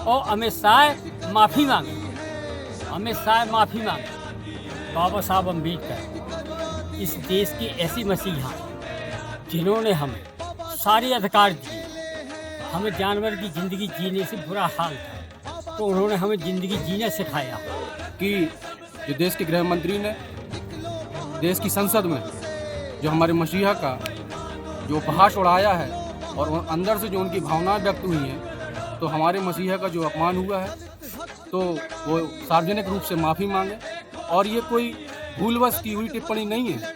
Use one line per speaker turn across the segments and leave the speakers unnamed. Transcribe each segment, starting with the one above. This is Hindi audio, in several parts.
और अमित शाह माफ़ी मांगे। अमित शाह माफ़ी मांगे। बाबा साहब अम्बेडकर इस देश की ऐसी मसीहा जिन्होंने हमें सारे अधिकार दिए। हमें जानवर की ज़िंदगी जीने से बुरा हाल था, तो उन्होंने हमें ज़िंदगी जीना सिखाया।
कि जो देश के गृह मंत्री ने देश की संसद में जो हमारे मसीहा का जो उपहास उड़ाया है और अंदर से जो उनकी भावनाएं व्यक्त हुई हैं, तो हमारे मसीहा का जो अपमान हुआ है तो वो सार्वजनिक रूप से माफ़ी मांगे। और ये कोई भूलवश की हुई टिप्पणी नहीं है,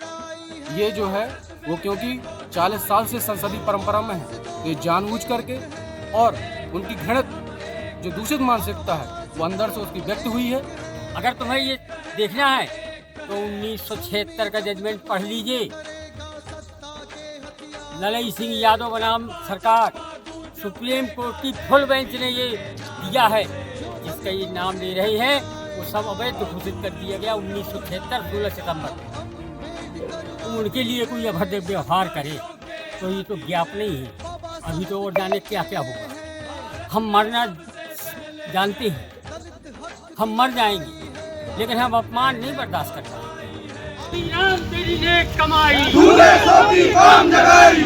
ये जो है वो क्योंकि 40 साल से संसदीय परंपरा में है, तो ये जानबूझ करके और उनकी घृणित जो दूषित मानसिकता है वो अंदर से उसकी व्यक्त हुई है।
अगर तुम्हें ये देखना है तो 1976 का जजमेंट पढ़ लीजिए। ललई सिंह यादव बनाम सरकार, सुप्रीम कोर्ट की फुल बेंच ने ये दिया है। जिसका ये नाम ले रहे हैं वो सब अवैध घोषित कर दिया गया 1976 16 सितंबर। तो उनके लिए कोई अभद्र व्यवहार करे तो ये तो ज्ञापन ही है। अभी तो और जाने क्या क्या होगा। हम मरना जानते हैं, हम मर जाएंगे, लेकिन हम अपमान नहीं बर्दाश्त कर पाएंगे। नाम तेरी नेक कमाई,
तूने सबकी काम जगाई।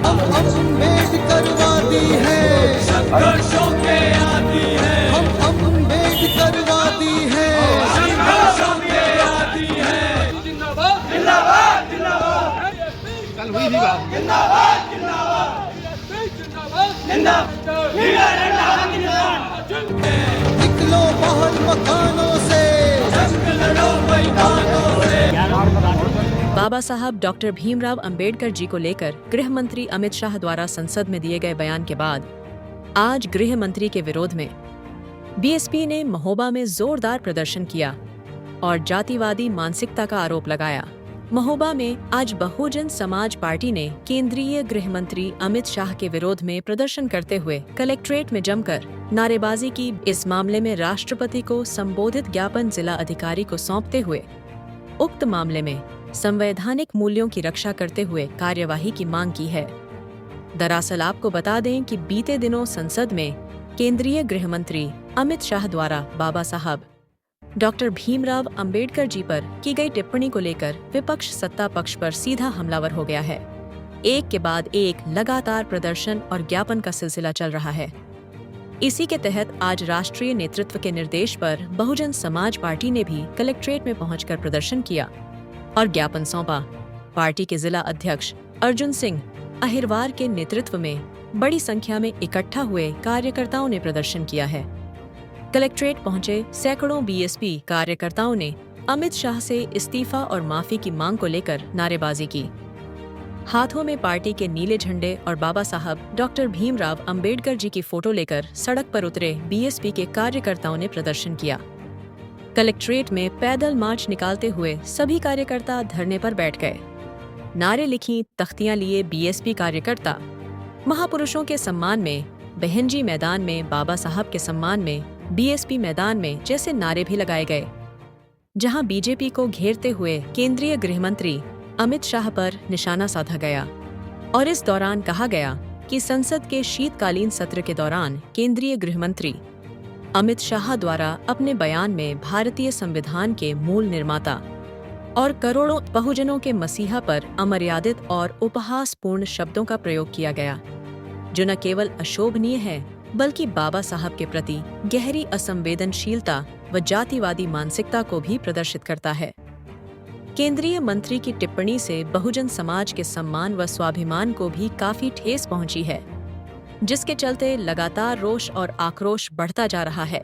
हम अम्बेडकरवादी हैं,
संघर्षों के आदी है,
हम अम्बेडकरवादी हैं,
संघर्षों के आदी है।
जिंदाबाद
जिंदाबाद जिंदाबाद,
कल हुई थी बात।
जिंदाबाद जिंदाबाद, जिंदाबाद वीर रंगा जिंदाबाद।
निकलो बाहर मकानों से,
जंग लड़ो मैदानों से।
बाबा साहब डॉक्टर भीमराव अंबेडकर जी को लेकर गृह मंत्री अमित शाह द्वारा संसद में दिए गए बयान के बाद आज गृह मंत्री के विरोध में बीएसपी ने महोबा में जोरदार प्रदर्शन किया और जातिवादी मानसिकता का आरोप लगाया। महोबा में आज बहुजन समाज पार्टी ने केंद्रीय गृह मंत्री अमित शाह के विरोध में प्रदर्शन करते हुए कलेक्ट्रेट में जमकर नारेबाजी की। इस मामले में राष्ट्रपति को संबोधित ज्ञापन जिला अधिकारी को सौंपते हुए उक्त मामले में संवैधानिक मूल्यों की रक्षा करते हुए कार्यवाही की मांग की है। दरअसल आपको बता दें कि बीते दिनों संसद में केंद्रीय गृह मंत्री अमित शाह द्वारा बाबा साहब डॉक्टर भीमराव अंबेडकर जी पर की गई टिप्पणी को लेकर विपक्ष सत्ता पक्ष पर सीधा हमलावर हो गया है। एक के बाद एक लगातार प्रदर्शन और ज्ञापन का सिलसिला चल रहा है। इसी के तहत आज राष्ट्रीय नेतृत्व के निर्देश पर बहुजन समाज पार्टी ने भी कलेक्ट्रेट में पहुंचकर प्रदर्शन किया और ज्ञापन सौंपा। पार्टी के जिला अध्यक्ष अर्जुन सिंह अहिरवार के नेतृत्व में बड़ी संख्या में इकट्ठा हुए कार्यकर्ताओं ने प्रदर्शन किया है। कलेक्ट्रेट पहुंचे सैकड़ों बीएसपी कार्यकर्ताओं ने अमित शाह से इस्तीफा और माफी की मांग को लेकर नारेबाजी की। हाथों में पार्टी के नीले झंडे और बाबा साहब डॉक्टर भीमराव अंबेडकर जी की फोटो लेकर सड़क पर उतरे बीएसपी के कार्यकर्ताओं ने प्रदर्शन किया। कलेक्ट्रेट में पैदल मार्च निकालते हुए सभी कार्यकर्ता धरने पर बैठ गए। नारे लिखी तख्तियां लिए बीएसपी कार्यकर्ता महापुरुषों के सम्मान में बहनजी मैदान में, बाबा साहब के सम्मान में बीएसपी मैदान में जैसे नारे भी लगाए गए। जहां बीजेपी को घेरते हुए केंद्रीय गृह मंत्री अमित शाह पर निशाना साधा गया और इस दौरान कहा गया कि संसद के शीतकालीन सत्र के दौरान केंद्रीय गृह मंत्री अमित शाह द्वारा अपने बयान में भारतीय संविधान के मूल निर्माता और करोड़ों बहुजनों के मसीहा पर अमर्यादित और उपहासपूर्ण शब्दों का प्रयोग किया गया, जो न केवल अशोभनीय है बल्कि बाबा साहब के प्रति गहरी असंवेदनशीलता व जातिवादी मानसिकता को भी प्रदर्शित करता है। केंद्रीय मंत्री की टिप्पणी से बहुजन समाज के सम्मान व स्वाभिमान को भी काफी ठेस पहुंची है, जिसके चलते लगातार रोष और आक्रोश बढ़ता जा रहा है।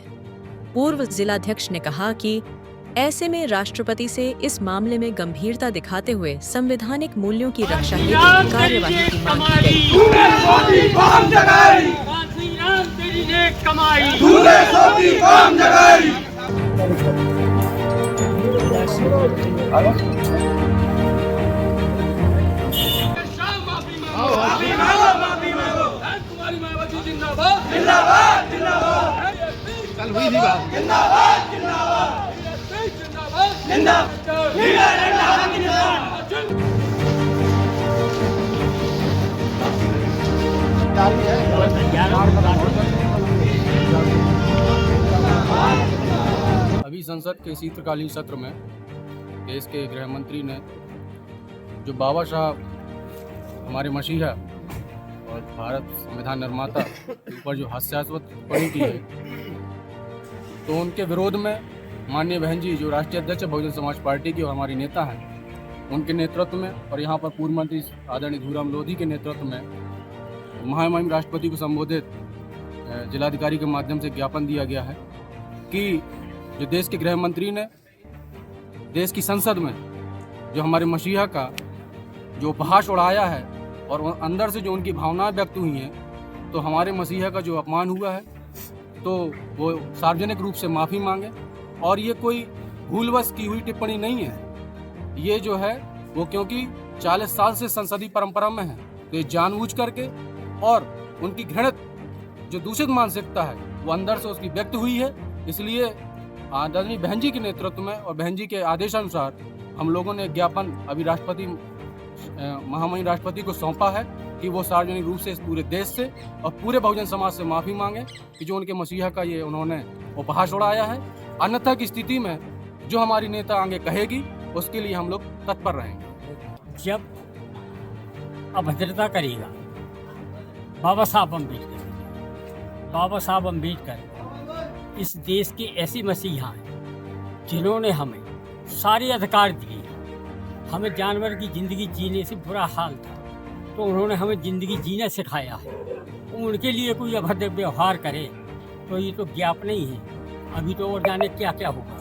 पूर्व जिलाध्यक्ष ने कहा कि ऐसे में राष्ट्रपति से इस मामले में गंभीरता दिखाते हुए संवैधानिक मूल्यों की रक्षा हेतु कार्यवाही की मांग की गई।
तूने सबकी काम जगाई,
तेरी नेक कमाई,
तूने सबकी काम जगाई। माफी मांगो, माफी मांगो।
कुमारी मायावती जिंदाबाद,
जिंदाबाद जिंदाबाद,
कल हुई थी बात।
जिंदाबाद जिंदाबाद, जिंदाबाद वीर रंगा जिंदाबाद।
तैयार
संसद के शीतकालीन सत्र में देश के गृह मंत्री ने जो बाबा साहब हमारे मसीहा और भारत संविधान निर्माता के ऊपर जो हास्यास्पद टिप्पणी की है, तो उनके विरोध में माननीय बहन जी जो राष्ट्रीय अध्यक्ष बहुजन समाज पार्टी की और हमारी नेता हैं, उनके नेतृत्व में और यहाँ पर पूर्व मंत्री आदरणीय धूराम लोधी के नेतृत्व में महामहिम राष्ट्रपति को संबोधित जिलाधिकारी के माध्यम से ज्ञापन दिया गया है कि जो देश के गृह मंत्री ने देश की संसद में जो हमारे मसीहा का जो उपहास उड़ाया है और अंदर से जो उनकी भावनाएं व्यक्त हुई हैं, तो हमारे मसीहा का जो अपमान हुआ है तो वो सार्वजनिक रूप से माफ़ी मांगे। और ये कोई भूलवश की हुई टिप्पणी नहीं है, ये जो है वो क्योंकि 40 साल से संसदीय परंपरा में है, तो ये जानबूझ करके और उनकी घृणित जो दूषित मानसिकता है वो अंदर से उसकी व्यक्त हुई है। इसलिए आदरणीय बहन जी के नेतृत्व में और बहन जी के आदेशानुसार हम लोगों ने ज्ञापन अभी राष्ट्रपति महामहिम राष्ट्रपति को सौंपा है कि वो सार्वजनिक रूप से इस पूरे देश से और पूरे बहुजन समाज से माफ़ी मांगे कि जो उनके मसीहा का ये उन्होंने उपहास उड़ाया है। अन्यथा की स्थिति में जो हमारी नेता आगे कहेगी उसके लिए हम लोग तत्पर रहेंगे।
जब अभद्रता करेगा बाबा साहब अम्बेडकर इस देश के ऐसे मसीहा हैं जिन्होंने हमें सारे अधिकार दिए। हमें जानवर की ज़िंदगी जीने से बुरा हाल था, तो उन्होंने हमें ज़िंदगी जीना सिखाया है। उनके लिए कोई अभद्र व्यवहार करे तो ये तो ज्ञापन ही है। अभी तो और जाने क्या क्या होगा।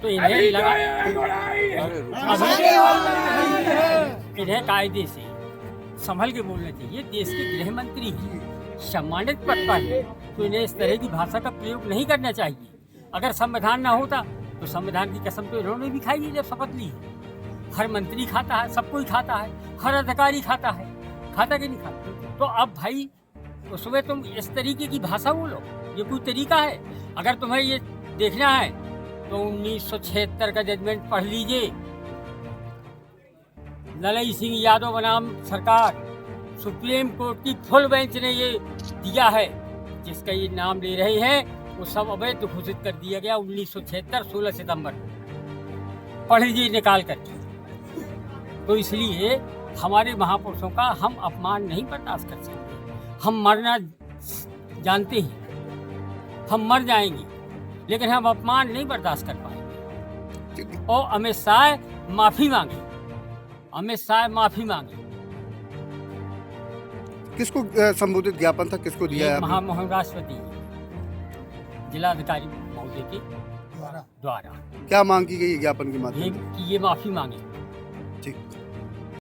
तो इन्हें लगा इन्हें कायदे से संभल के बोलना चाहिए। देश के गृह मंत्री हैं, सम्मानित पद पर है, तो इन्हें इस तरह की भाषा का प्रयोग नहीं करना चाहिए। अगर संविधान ना होता तो संविधान की कसम तो इन्होंने भी खाई है जब शपथ ली। हर मंत्री खाता है, सब कोई खाता है, हर अधिकारी खाता है, खाता कि नहीं खाता। तो अब भाई उसमें तुम इस तरीके की भाषा बोलो, ये कोई तरीका है? अगर तुम्हें ये देखना है तो 1976 का जजमेंट पढ़ लीजिए। ललई सिंह यादव बनाम सरकार, सुप्रीम कोर्ट की फुल बेंच ने ये दिया है। जिसका ये नाम ले रहे हैं वो सब अवैध घोषित कर दिया गया 1976 16 सितंबर पढ़ लीजिए निकाल करके। तो इसलिए हमारे महापुरुषों का हम अपमान नहीं बर्दाश्त कर सकते। हम मरना जानते हैं, हम मर जाएंगे, लेकिन हम अपमान नहीं बर्दाश्त कर पाएंगे। और अमित शाह माफ़ी मांगे, अमित शाह माफ़ी मांगे।
किसको संबोधित ज्ञापन था, किसको दिया है?
महामहिम राष्ट्रपति जिलाधिकारी महोदय के द्वारा।
क्या मांग की गई ज्ञापन के माध्यम से?
कि ये माफ़ी मांगे।